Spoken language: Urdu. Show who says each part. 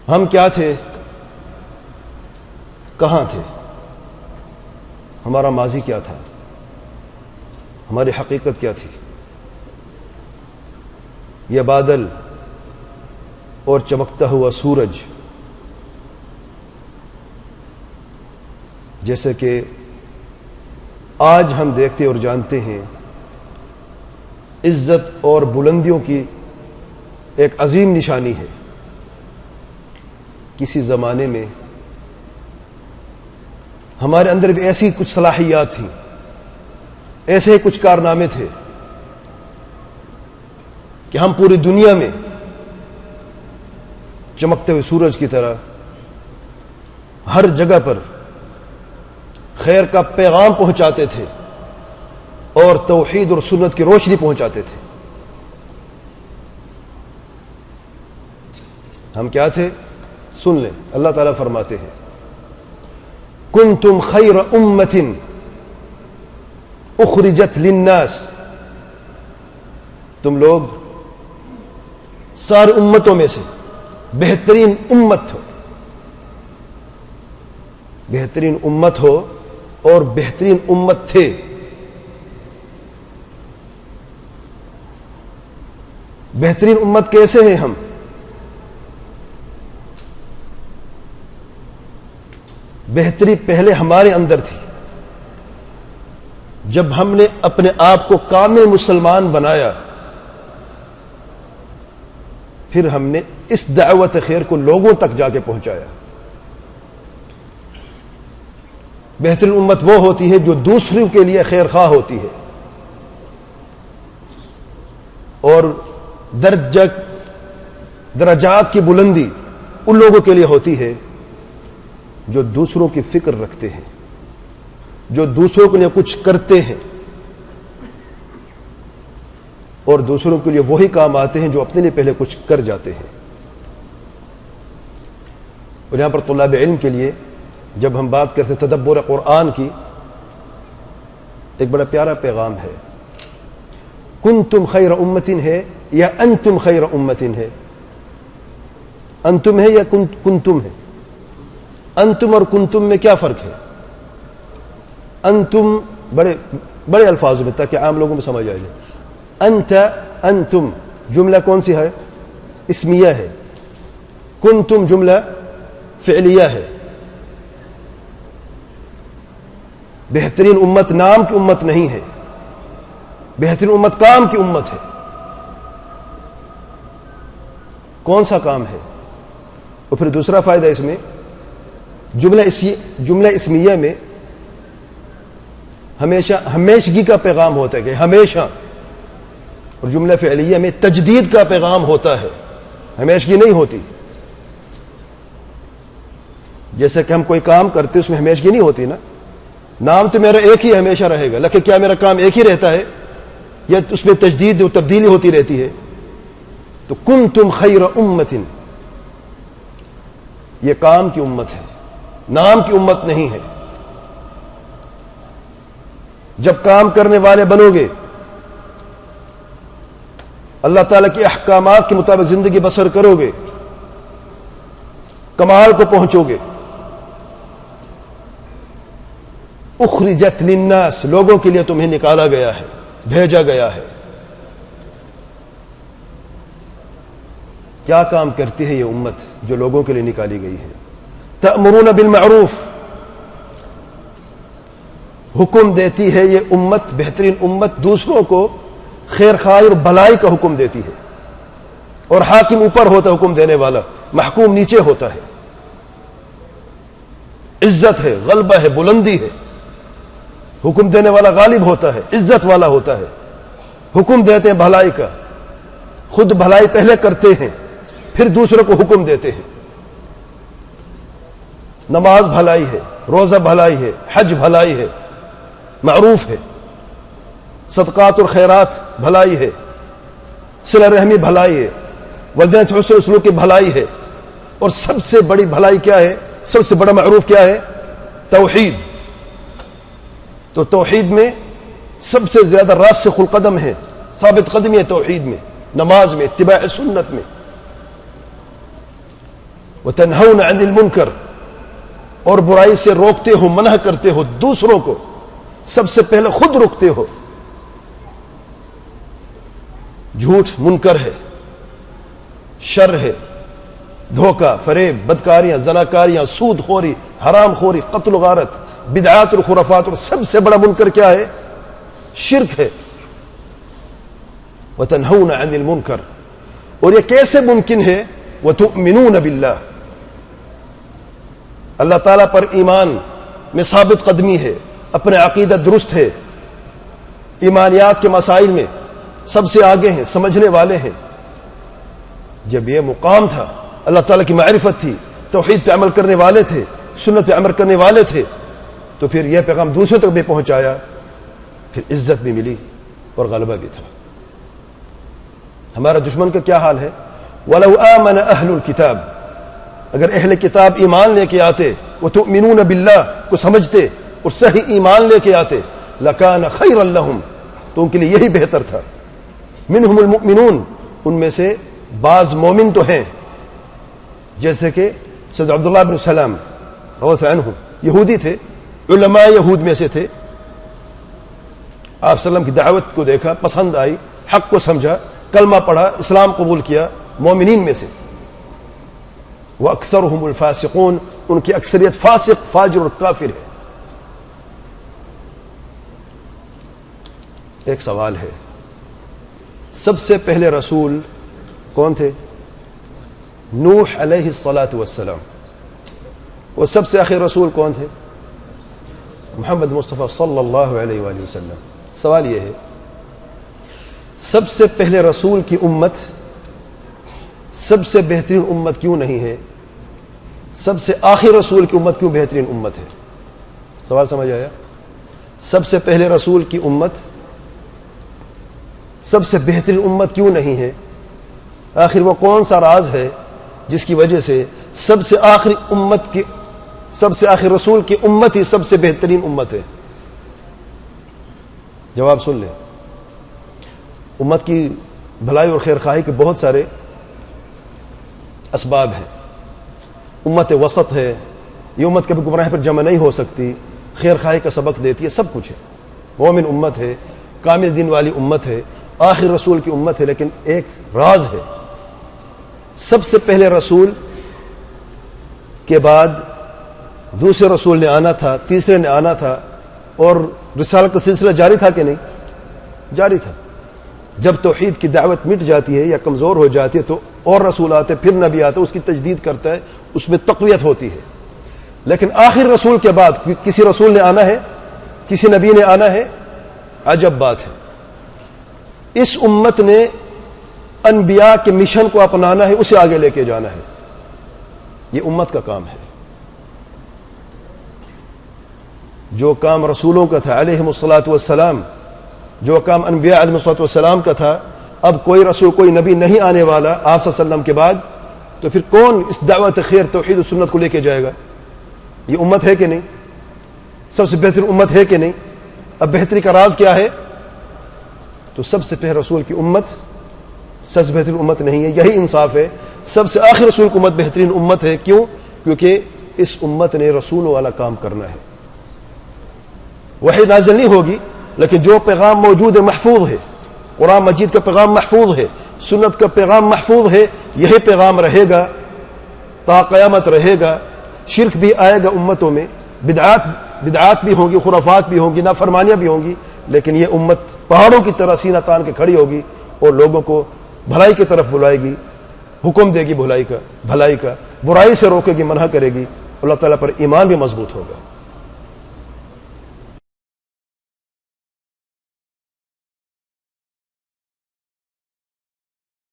Speaker 1: ہم کیا تھے، کہاں تھے، ہمارا ماضی کیا تھا، ہماری حقیقت کیا تھی؟ یہ بادل اور چمکتا ہوا سورج جیسے کہ آج ہم دیکھتے اور جانتے ہیں عزت اور بلندیوں کی ایک عظیم نشانی ہے، کسی زمانے میں ہمارے اندر بھی ایسی کچھ صلاحیات تھیں، ایسے ہی کچھ کارنامے تھے کہ ہم پوری دنیا میں چمکتے ہوئے سورج کی طرح ہر جگہ پر خیر کا پیغام پہنچاتے تھے اور توحید اور سنت کی روشنی پہنچاتے تھے۔ ہم کیا تھے؟ سن لیں، اللہ تعالیٰ فرماتے ہیں کنتم خیر امت اخرجت للناس، تم لوگ ساری امتوں میں سے بہترین امت ہو، بہترین امت ہو اور بہترین امت تھے۔ بہترین امت کیسے ہیں ہم؟ بہتری پہلے ہمارے اندر تھی، جب ہم نے اپنے آپ کو کامل مسلمان بنایا، پھر ہم نے اس دعوت خیر کو لوگوں تک جا کے پہنچایا۔ بہترین امت وہ ہوتی ہے جو دوسروں کے لیے خیر خواہ ہوتی ہے، اور درجات کی بلندی ان لوگوں کے لیے ہوتی ہے جو دوسروں کی فکر رکھتے ہیں، جو دوسروں کے لیے کچھ کرتے ہیں، اور دوسروں کے لیے وہی کام آتے ہیں جو اپنے لیے پہلے کچھ کر جاتے ہیں۔ اور یہاں پر طلاب علم کے لیے جب ہم بات کرتے ہیں تدبر قرآن کی، ایک بڑا پیارا پیغام ہے۔ کنتم خیر امت ہے یا انتم خیر امت ہے؟ انتم ہے یا کنتم ہے؟ انتم اور کنتم میں کیا فرق ہے؟ انتم بڑے الفاظ میں تاکہ عام لوگوں میں سمجھ آ جائے۔ انت، انتم جملہ کون سی ہے؟ اسمیہ ہے۔ کنتم جملہ فعلیہ ہے۔ بہترین امت نام کی امت نہیں ہے، بہترین امت کام کی امت ہے۔ کون سا کام ہے؟ اور پھر دوسرا فائدہ اس میں، جملہ اسمیہ میں ہمیشہ ہمیشگی کا پیغام ہوتا ہے کہ ہمیشہ، اور جملہ فعلیہ میں تجدید کا پیغام ہوتا ہے، ہمیشگی نہیں ہوتی۔ جیسے کہ ہم کوئی کام کرتے اس میں ہمیشگی نہیں ہوتی نا، نام تو میرا ایک ہی ہمیشہ رہے گا، لیکن کیا میرا کام ایک ہی رہتا ہے یا اس میں تجدید و تبدیلی ہوتی رہتی ہے؟ تو کنتم خیر امت، یہ کام کی امت ہے، نام کی امت نہیں ہے۔ جب کام کرنے والے بنو گے، اللہ تعالیٰ کے احکامات کے مطابق زندگی بسر کرو گے، کمال کو پہنچو گے۔ اخرجت للناس، لوگوں کے لیے تمہیں نکالا گیا ہے، بھیجا گیا ہے۔ کیا کام کرتی ہے یہ امت جو لوگوں کے لیے نکالی گئی ہے؟ تأمرون بالمعروف، حکم دیتی ہے یہ امت، بہترین امت، دوسروں کو خیر خواہی اور بھلائی کا حکم دیتی ہے، اور حاکم اوپر ہوتا ہے، حکم دینے والا، محکوم نیچے ہوتا ہے۔ عزت ہے، غلبہ ہے، بلندی ہے، حکم دینے والا غالب ہوتا ہے، عزت والا ہوتا ہے، حکم دیتے ہیں بھلائی کا، خود بھلائی پہلے کرتے ہیں پھر دوسروں کو حکم دیتے ہیں۔ نماز بھلائی ہے، روزہ بھلائی ہے، حج بھلائی ہے، معروف ہے، صدقات اور خیرات بھلائی ہے، صلہ رحمی بھلائی ہے، والدین سے حسن سلوک کی بھلائی ہے، اور سب سے بڑی بھلائی کیا ہے؟ سب سے بڑا معروف کیا ہے؟ توحید۔ تو توحید میں سب سے زیادہ راسخ القدم ہے، ثابت قدمی ہے توحید میں، نماز میں، اتباع سنت میں۔ وتنہون عن المنکر، اور برائی سے روکتے ہو، منع کرتے ہو دوسروں کو، سب سے پہلے خود روکتے ہو۔ جھوٹ منکر ہے، شر ہے، دھوکہ، فریب، بدکاریاں، زناکاریاں، سود خوری، حرام خوری، قتل و غارت، بدعات اور خرافات، اور سب سے بڑا منکر کیا ہے؟ شرک ہے۔ وتنہون عن المنکر، اور یہ کیسے ممکن ہے؟ وتؤمنون باللہ، اللہ تعالیٰ پر ایمان میں ثابت قدمی ہے، اپنے عقیدہ درست ہے، ایمانیات کے مسائل میں سب سے آگے ہیں، سمجھنے والے ہیں۔ جب یہ مقام تھا، اللہ تعالیٰ کی معرفت تھی، توحید پہ عمل کرنے والے تھے، سنت پہ عمل کرنے والے تھے، تو پھر یہ پیغام دوسروں تک بھی پہنچایا، پھر عزت بھی ملی اور غلبہ بھی تھا۔ ہمارا دشمن کا کیا حال ہے؟ وَلَوْ آمَنَ أَهْلُ الْكِتَابِ، اگر اہل کتاب ایمان لے کے آتے، وَتُؤْمِنُونَ بِاللَّهِ کو سمجھتے اور صحیح ایمان لے کے آتے، لَكَانَ خَيْرًا لَهُمْ، تو ان کے لیے یہی بہتر تھا۔ مِنْهُمُ الْمُؤْمِنُونَ، ان میں سے بعض مومن تو ہیں، جیسے کہ سید عبداللہ بن سلام رضی اللہ عنہ، یہودی تھے، علماء یہود میں سے تھے، آپ صلی اللہ علیہ وسلم کی دعوت کو دیکھا، پسند آئی، حق کو سمجھا، کلمہ پڑھا، اسلام قبول کیا، مومنین میں سے۔ وَأَكْثَرُهُمُ الْفَاسِقُونَ، ان کی اکثریت فاسق، فاجر اور کافر ہے۔ ایک سوال ہے، سب سے پہلے رسول کون تھے؟ نوح علیہ الصلاۃ والسلام۔ اور سب سے آخر رسول کون تھے؟ محمد مصطفیٰ صلی اللہ علیہ وآلہ وسلم۔ سوال یہ ہے، سب سے پہلے رسول کی امت سب سے بہترین امت کیوں نہیں ہے؟ سب سے آخر رسول کی امت کیوں بہترین امت ہے؟ سوال سمجھ آیا؟ سب سے پہلے رسول کی امت سب سے بہترین امت کیوں نہیں ہے؟ آخر وہ کون سا راز ہے جس کی وجہ سے سب سے آخر رسول کی امت ہی سب سے بہترین امت ہے؟ جواب سن لیں۔ امت کی بھلائی اور خیر خواہی کے بہت سارے اسباب ہیں۔ امت وسط ہے، یہ امت کبھی گمراہی پر جمع نہیں ہو سکتی، خیر خواہی کا سبق دیتی ہے، سب کچھ ہے، مومن امت ہے، کامل دین والی امت ہے، آخر رسول کی امت ہے۔ لیکن ایک راز ہے، سب سے پہلے رسول کے بعد دوسرے رسول نے آنا تھا، تیسرے نے آنا تھا، اور رسالت کا سلسلہ جاری تھا کہ نہیں؟ جاری تھا۔ جب توحید کی دعوت مٹ جاتی ہے یا کمزور ہو جاتی ہے تو اور رسول آتے، پھر نبی آتا ہے، اس کی تجدید کرتا ہے، اس میں تقویت ہوتی ہے۔ لیکن آخر رسول کے بعد کسی رسول نے آنا ہے، کسی نبی نے آنا ہے، عجب بات ہے۔ اس امت نے انبیاء کے مشن کو اپنانا ہے، اسے آگے لے کے جانا ہے، یہ امت کا کام ہے۔ جو کام رسولوں کا تھا علیہم الصلاۃ والسلام، جو کام انبیاء علیہم الصلاۃ والسلام کا تھا، اب کوئی رسول، کوئی نبی نہیں آنے والا آپ صلی اللہ علیہ وسلم کے بعد، تو پھر کون اس دعوت خیر توحید و سنت کو لے کے جائے گا؟ یہ امت ہے کہ نہیں؟ سب سے بہتر امت ہے کہ نہیں؟ اب بہتری کا راز کیا ہے؟ تو سب سے پہلے رسول کی امت سب سے بہترین امت نہیں ہے، یہی انصاف ہے۔ سب سے آخر رسول کی امت بہترین امت ہے، کیوں؟ کیونکہ اس امت نے رسولوں والا کام کرنا ہے۔ وحی نازل نہیں ہوگی، لیکن جو پیغام موجود ہے محفوظ ہے، قرآن مجید کا پیغام محفوظ ہے، سنت کا پیغام محفوظ ہے، یہی پیغام رہے گا، تا قیامت رہے گا۔ شرک بھی آئے گا امتوں میں، بدعات بھی ہوں گی، خرافات بھی ہوں گی، نافرمانیاں بھی ہوں گی، لیکن یہ امت پہاڑوں کی طرح سینہ تان کے کھڑی ہوگی اور لوگوں کو بھلائی کی طرف بلائے گی، حکم دے گی بھلائی کا، برائی سے روکے گی، منع کرے گی، اللہ تعالیٰ پر ایمان بھی مضبوط ہوگا۔